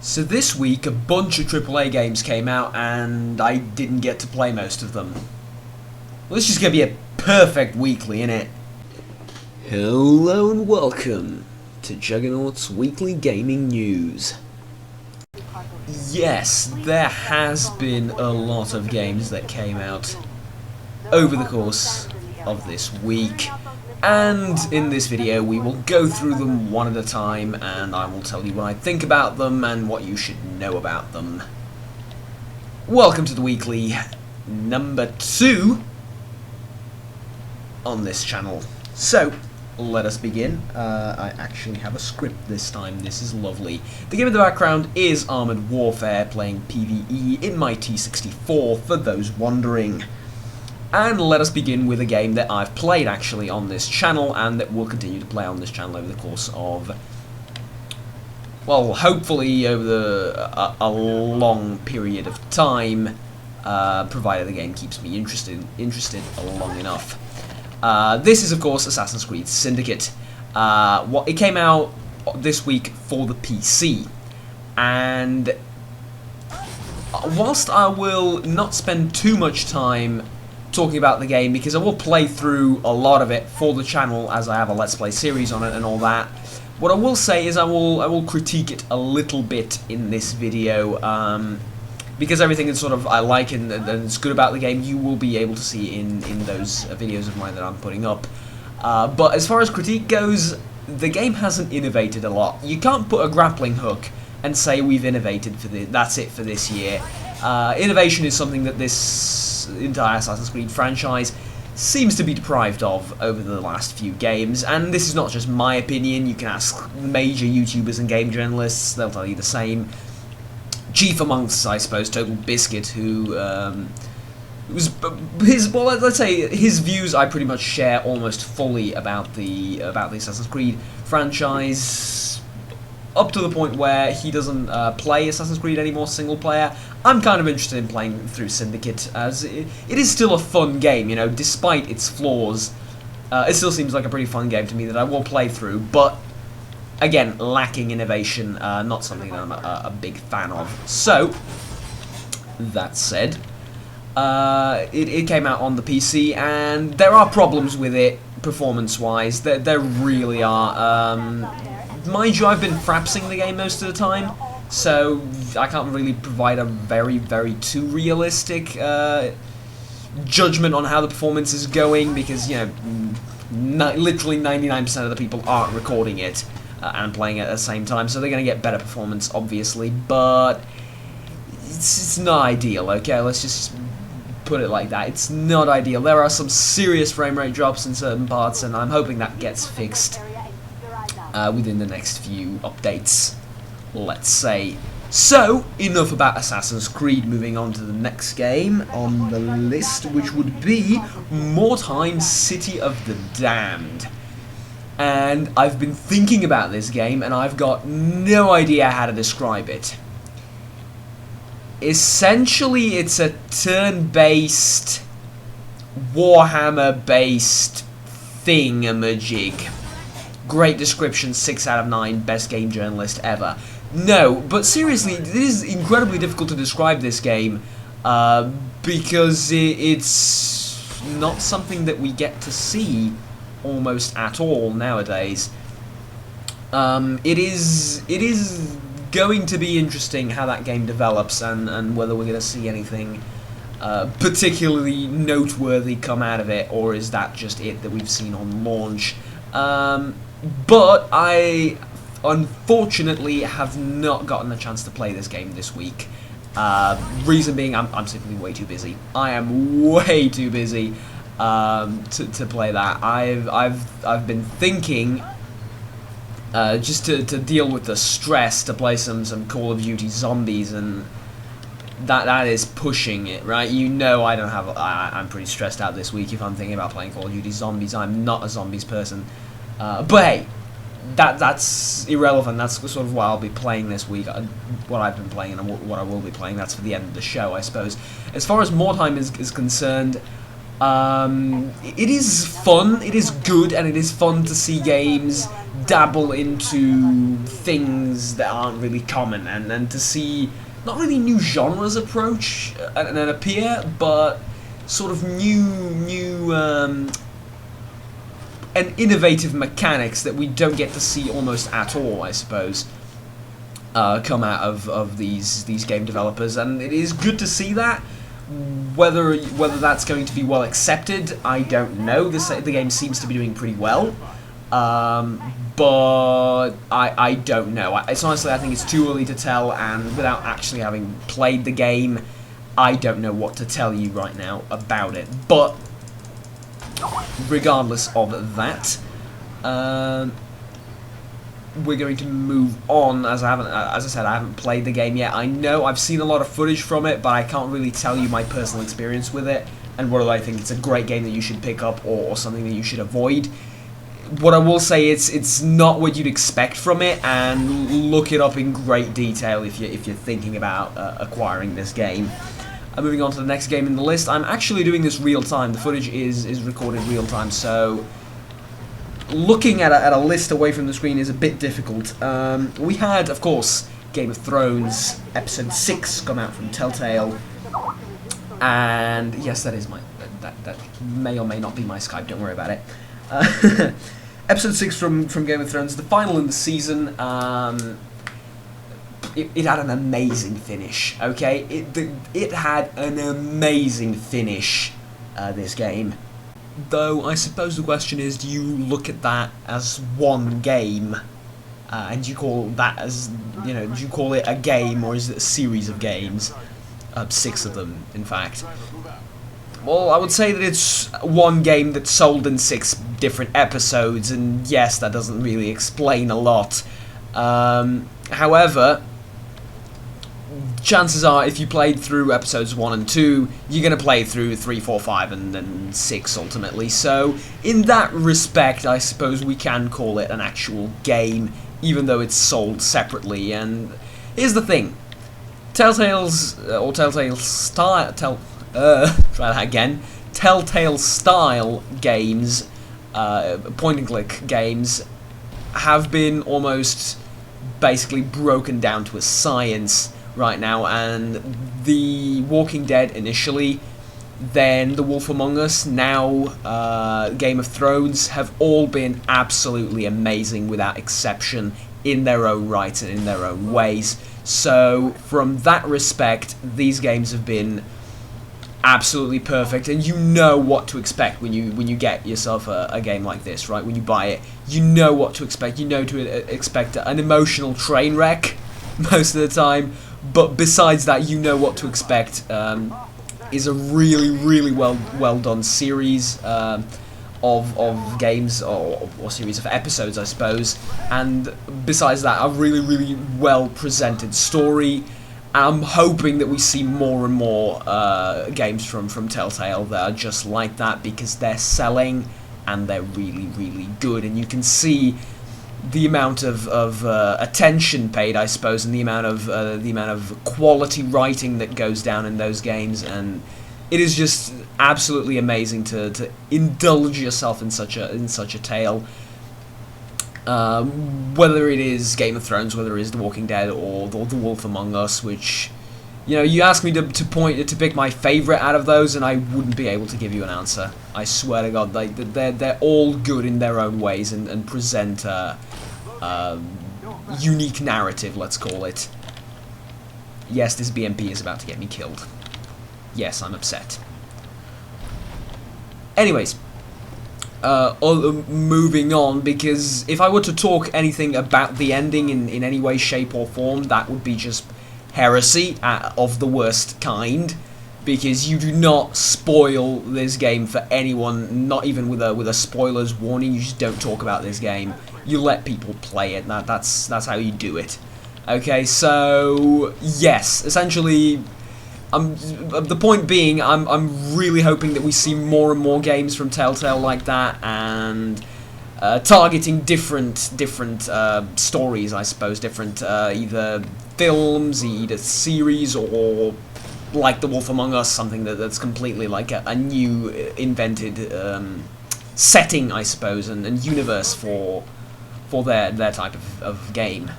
So this week a bunch of AAA games came out and I didn't get to play most of them. Well, this is going to be a perfect weekly, innit? Hello and welcome to Juggernaut's Weekly Gaming News. Yes, there has been a lot of games that came out over the course of this week. And in this video we will go through them one at a time and I will tell you what I think about them and what you should know about them. Welcome to the weekly number 2 on this channel. So, let us begin. I actually have a script this time, this is lovely. The game in the background is Armored Warfare, playing PvE in my T64 for those wondering. And let us begin with a game that I've played actually on this channel and that we'll continue to play on this channel over the course of, well, hopefully over a long period of time, provided the game keeps me interested long enough. This is of course Assassin's Creed Syndicate. It came out this week for the PC, and whilst I will not spend too much time talking about the game, because I will play through a lot of it for the channel as I have a Let's Play series on it and all that, what I will say is I will critique it a little bit in this video, because everything that sort of I like and is good about the game you will be able to see in those videos of mine that I'm putting up. But as far as critique goes, the game hasn't innovated a lot. You can't put a grappling hook and say we've innovated for that's it for this year. Innovation is something that this entire Assassin's Creed franchise seems to be deprived of over the last few games, and this is not just my opinion. You can ask major YouTubers and game journalists, they'll tell you the same. Chief amongst, I suppose, Total Biscuit, who was let's say his views I pretty much share almost fully about the Assassin's Creed franchise, up to the point where he doesn't play Assassin's Creed anymore single player. I'm kind of interested in playing through Syndicate, as it is still a fun game, you know, despite its flaws. It still seems like a pretty fun game to me that I will play through, but again, lacking innovation, not something that I'm a big fan of. So, that said, it came out on the PC, and there are problems with it, performance-wise. There really are. Mind you, I've been frapsing the game most of the time, so I can't really provide a very too realistic judgment on how the performance is going, because, you know, literally 99% of the people aren't recording it and playing it at the same time, so they're going to get better performance, obviously, but it's not ideal, okay? Let's just put it like that. It's not ideal. There are some serious frame rate drops in certain parts, and I'm hoping that gets fixed within the next few updates, let's say. So, enough about Assassin's Creed, moving on to the next game on the list, which would be More Time City of the Damned. And I've been thinking about this game, and I've got no idea how to describe it. Essentially, it's a turn-based, Warhammer-based thingamajig. Great description, 6 out of 9, best game journalist ever. No, but seriously, it is incredibly difficult to describe this game, because it's not something that we get to see almost at all nowadays. It is going to be interesting how that game develops, and whether we're going to see anything particularly noteworthy come out of it, or is that just it that we've seen on launch. But I unfortunately have not gotten a chance to play this game this week. Reason being, I'm simply way too busy. I am way too busy to play that. I've been thinking, just to deal with the stress, to play some Call of Duty Zombies, and that is pushing it, right? You know, I don't have. I'm pretty stressed out this week if I'm thinking about playing Call of Duty Zombies. I'm not a zombies person, but hey, that's irrelevant. That's sort of what I'll be playing this week. What I've been playing and what I will be playing. That's for the end of the show, I suppose. As far as More Time is concerned, it is fun. It is good, and it is fun to see games dabble into things that aren't really common, and to see not really new genres approach and appear, but sort of new and innovative mechanics that we don't get to see almost at all, I suppose, come out of these game developers, and it is good to see that. Whether that's going to be well accepted, I don't know. The game seems to be doing pretty well, but I don't know. It's honestly, I think it's too early to tell, and without actually having played the game, I don't know what to tell you right now about it. But regardless of that, we're going to move on, as I said, I haven't played the game yet. I know I've seen a lot of footage from it, but I can't really tell you my personal experience with it, and whether I think it's a great game that you should pick up or something that you should avoid. What I will say, it's not what you'd expect from it, and look it up in great detail if you're thinking about acquiring this game. Moving on to the next game in the list, I'm actually doing this real time. The footage is recorded real time, so looking at a list away from the screen is a bit difficult. We had, of course, Game of Thrones Episode 6 come out from Telltale, and yes, that is that may or may not be my Skype. Don't worry about it. Episode 6 from Game of Thrones, the final in the season. It had an amazing finish. Okay, it had an amazing finish. This game. Though, I suppose the question is, do you look at that as one game, and do you call that as, do you call it a game, or is it a series of games? 6 of them, in fact. Well, I would say that it's one game that's sold in 6 different episodes, and yes, that doesn't really explain a lot. However, chances are, if you played through episodes 1 and 2, you're going to play through 3, 4, 5, and then 6 ultimately. So, in that respect, I suppose we can call it an actual game, even though it's sold separately. And here's the thing: Telltale style games, point-and-click games, have been almost basically broken down to a science right now, and The Walking Dead initially, then The Wolf Among Us, now Game of Thrones, have all been absolutely amazing without exception in their own right and in their own ways. So from that respect, these games have been absolutely perfect, and you know what to expect when you get yourself a game like this, right? When you buy it, you know what to expect. You know to expect an emotional train wreck most of the time, but besides that, you know what to expect. Is a really well done series of games, or series of episodes, I suppose, and besides that, a really well presented story. I'm hoping that we see more and more games from Telltale that are just like that, because they're selling and they're really good, and you can see the amount of attention paid, I suppose, and the amount of quality writing that goes down in those games, and it is just absolutely amazing to indulge yourself in such a tale. Whether it is Game of Thrones, whether it is The Walking Dead, or The Wolf Among Us, which, you ask me to pick my favourite out of those, and I wouldn't be able to give you an answer. I swear to God, they're all good in their own ways, and present a unique narrative, let's call it. Yes, this BMP is about to get me killed. Yes, I'm upset. Anyways, moving on, because if I were to talk anything about the ending in any way, shape or form, that would be just heresy of the worst kind, because you do not spoil this game for anyone, not even with a spoilers warning. You just don't talk about this game. You let people play it. That's how you do it. Okay, so yes, essentially, the point being, I'm really hoping that we see more and more games from Telltale like that, and targeting different stories, I suppose, different either films, either series, or like The Wolf Among Us, something that's completely like a new invented setting, I suppose, and universe for for their type of game.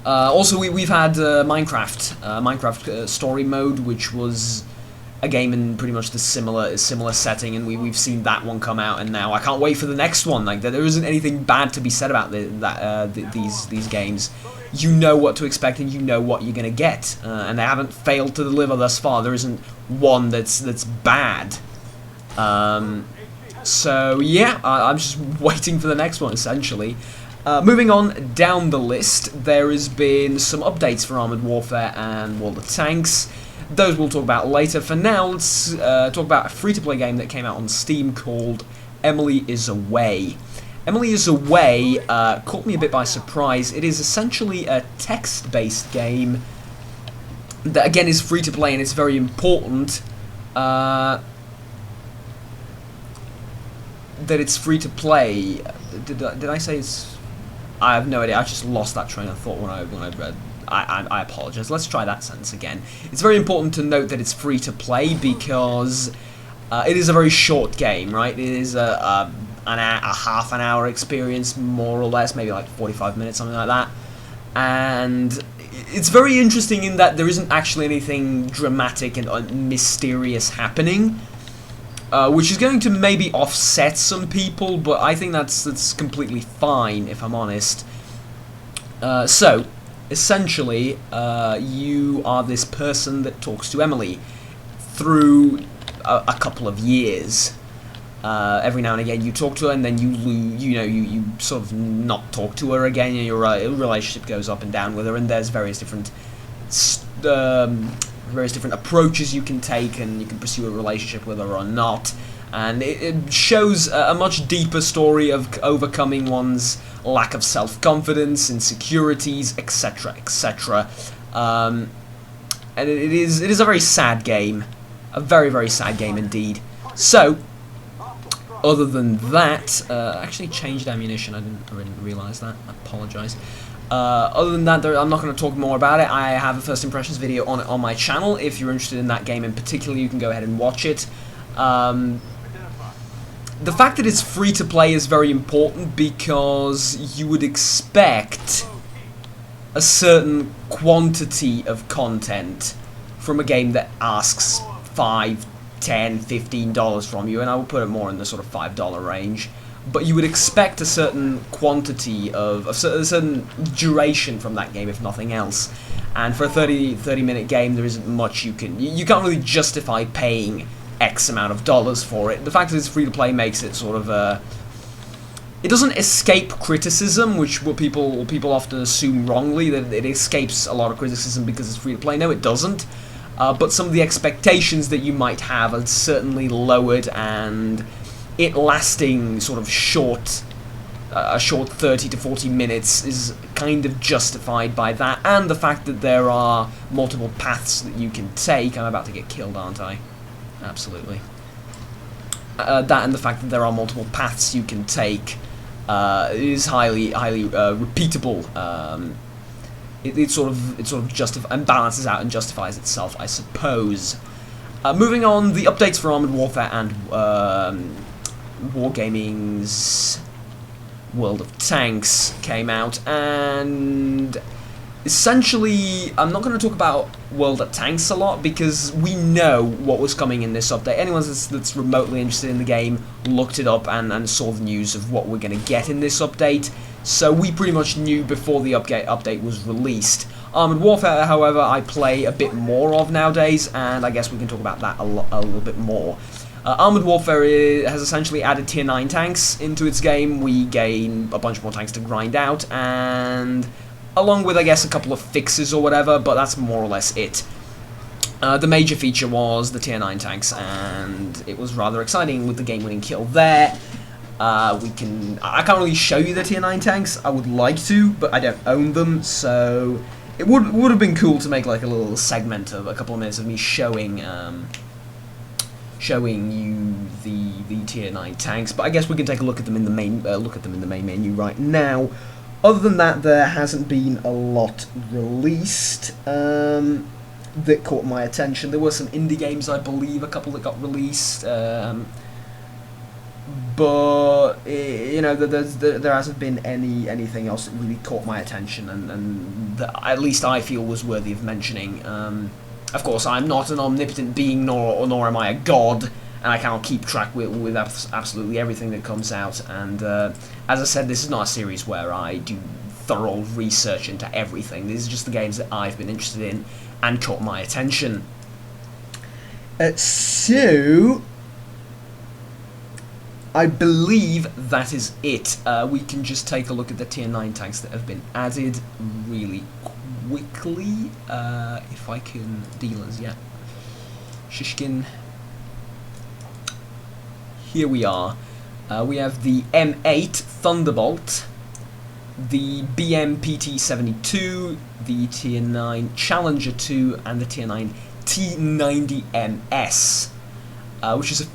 Also, we've had Minecraft Story Mode, which was a game in pretty much the similar setting, and we've seen that one come out, and now I can't wait for the next one. Like, there isn't anything bad to be said about these games. You know what to expect, and you know what you're gonna get, and they haven't failed to deliver thus far. There isn't one that's bad. So yeah, I'm just waiting for the next one, essentially. Moving on down the list, there has been some updates for Armored Warfare and World of Tanks. Those we'll talk about later. For now, let's talk about a free-to-play game that came out on Steam called Emily is Away. Emily is Away caught me a bit by surprise. It is essentially a text-based game that, again, is free-to-play, and it's very important that it's free-to-play. Did I say it's... I have no idea. I just lost that train of thought when I read. I apologize. Let's try that sentence again. It's very important to note that it's free to play because it is a very short game, right? It is a half an hour experience, more or less, maybe like 45 minutes, something like that. And it's very interesting in that there isn't actually anything dramatic and mysterious happening, which is going to maybe offset some people, but I think that's completely fine, if I'm honest. So, essentially, you are this person that talks to Emily through a couple of years. Every now and again, you talk to her, and then you sort of not talk to her again. And your relationship goes up and down with her, and there's various different approaches you can take, and you can pursue a relationship with her or not. And it shows a much deeper story of overcoming one's lack of self-confidence, insecurities, etc., etc. And it is a very sad game, a very, very sad game indeed. So, other than that, I actually changed ammunition. I didn't realise that. I apologise. Other than that, I'm not going to talk more about it. I have a first impressions video on it on my channel. If you're interested in that game in particular, you can go ahead and watch it. The fact that it's free to play is very important because you would expect a certain quantity of content from a game that asks $5, $10, $15 from you, and I will put it more in the sort of $5 range. But you would expect a certain quantity of a certain duration from that game, if nothing else. And for a 30-minute game, there isn't much you can't really justify paying X amount of dollars for it. The fact that it's free to play makes it sort of it doesn't escape criticism, which what people often assume wrongly, that it escapes a lot of criticism because it's free to play. No, it doesn't. But some of the expectations that you might have are certainly lowered, and it lasting sort of a short 30 to 40 minutes is kind of justified by that, and the fact that there are multiple paths that you can take. I'm about to get killed, aren't I? Absolutely. That and the fact that there are multiple paths you can take is highly repeatable. It sort of and balances out and justifies itself, I suppose. Moving on, the updates for Armored Warfare and Wargaming's World of Tanks came out, and essentially, I'm not going to talk about World of Tanks a lot because we know what was coming in this update. Anyone that's remotely interested in the game looked it up and saw the news of what we're going to get in this update. So we pretty much knew before the update was released. Armored Warfare, however, I play a bit more of nowadays, and I guess we can talk about that a little bit more. Armored Warfare has essentially added tier 9 tanks into its game. We gain a bunch more tanks to grind out, and along with, I guess, a couple of fixes or whatever, but that's more or less it. The major feature was the tier 9 tanks, and it was rather exciting with the game-winning kill there. I can't really show you the tier 9 tanks. I would like to, but I don't own them, so it would have been cool to make like a little segment of a couple of minutes of me showing you the tier 9 tanks. But I guess we can take a look at them in the main menu right now. Other than that, there hasn't been a lot released that caught my attention. There were some indie games, I believe, a couple that got released. but you know, there hasn't been anything else that really caught my attention, and that at least I feel was worthy of mentioning. Of course, I'm not an omnipotent being, nor am I a god, and I cannot keep track with absolutely everything that comes out. And as I said, this is not a series where I do thorough research into everything. These are just the games that I've been interested in and caught my attention. So I believe that is it. We can just take a look at the tier 9 tanks that have been added really quickly. If I can... dealers, yeah. Shishkin. Here we are. We have the M8 Thunderbolt, the BMPT-72, the tier 9 Challenger 2, and the tier 9 T90MS. Which is a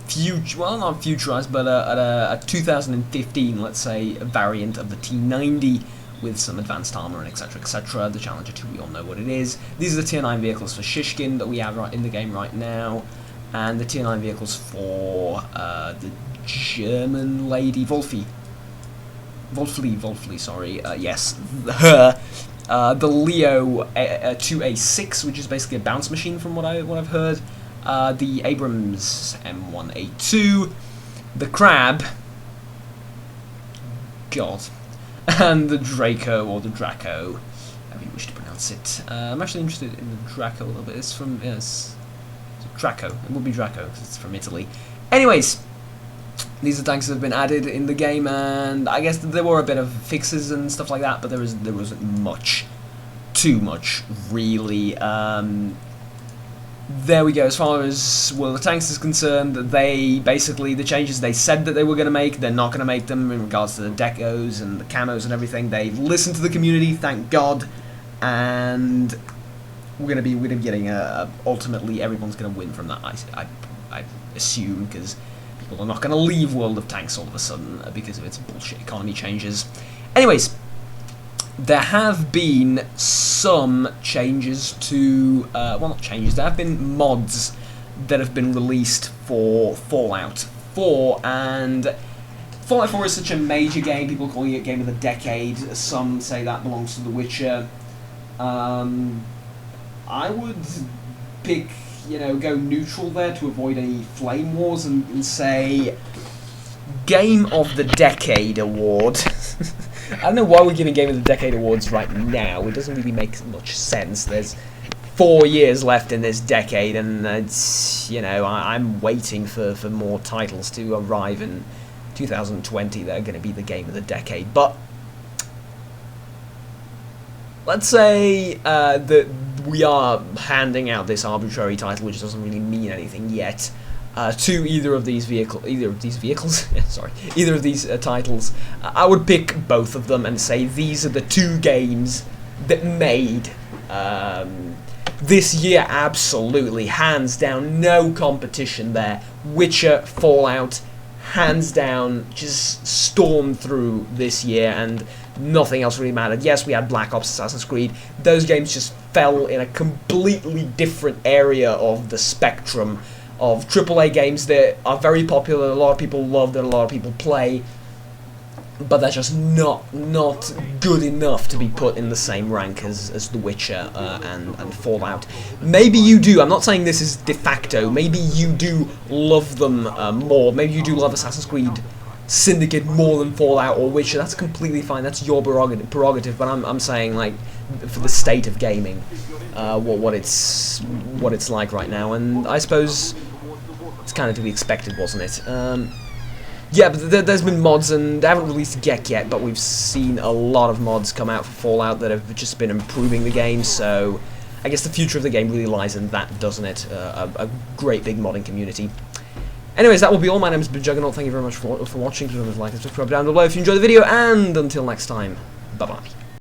well, not futurized, but a 2015, let's say, variant of the T90 with some advanced armor and etc. etc. The Challenger 2, we all know what it is. These are the tier 9 vehicles for Shishkin that we have right in the game right now, and the tier 9 vehicles for the German lady Wolfli, sorry, yes, her. The Leo 2A6, which is basically a bounce machine from what I've heard. The Abrams M1A2, the Crab, God, and the Draco, or the Draco, however you wish to pronounce it. I'm actually interested in the Draco a little bit. It's from, yes, it's Draco, it will be Draco, because it's from Italy. Anyways, these are tanks that have been added in the game, and I guess there were a bit of fixes and stuff like that, but there wasn't much, too much, really. There we go. As far as, well, the tanks is concerned, they basically, the changes they said that they were going to make, they're not going to make them in regards to the decos and the camos and everything. They've listened to the community, thank God, and we're going to be getting ultimately everyone's going to win from that, I assume, because people are not going to leave World of Tanks all of a sudden because of its bullshit economy changes. Anyways, there have been some changes to, well, not changes, there have been mods that have been released for Fallout 4, and Fallout 4 is such a major game, people calling it Game of the Decade, some say that belongs to The Witcher. I would pick, you know, go neutral there to avoid any flame wars and say Game of the Decade award. I don't know why we're giving Game of the Decade awards right now. It doesn't really make much sense. There's 4 years left in this decade, and it's, you know, I'm waiting for more titles to arrive in 2020 that are going to be the Game of the Decade. But let's say that we are handing out this arbitrary title, which doesn't really mean anything yet, to either of these titles. I would pick both of them and say these are the two games that made this year, absolutely, hands down, no competition there. Witcher, Fallout, hands down, just stormed through this year, and nothing else really mattered. Yes, we had Black Ops, Assassin's Creed. Those games just fell in a completely different area of the spectrum of AAA games that are very popular, a lot of people love, that a lot of people play, but they're just not good enough to be put in the same rank as The Witcher and Fallout. Maybe you do, I'm not saying this is de facto, maybe you do love them more, maybe you do love Assassin's Creed Syndicate more than Fallout or Witcher, that's completely fine, that's your prerogative, but I'm saying, like, for the state of gaming, what it's like right now, and I suppose it's kind of to be expected, wasn't it? Yeah, but there's been mods, and they haven't released GEC yet, but we've seen a lot of mods come out for Fallout that have just been improving the game, so I guess the future of the game really lies in that, doesn't it? A great big modding community. Anyways, that will be all. My name is Juggernaut. Thank you very much for watching. Please like and subscribe down below if you enjoyed the video, and until next time, bye-bye.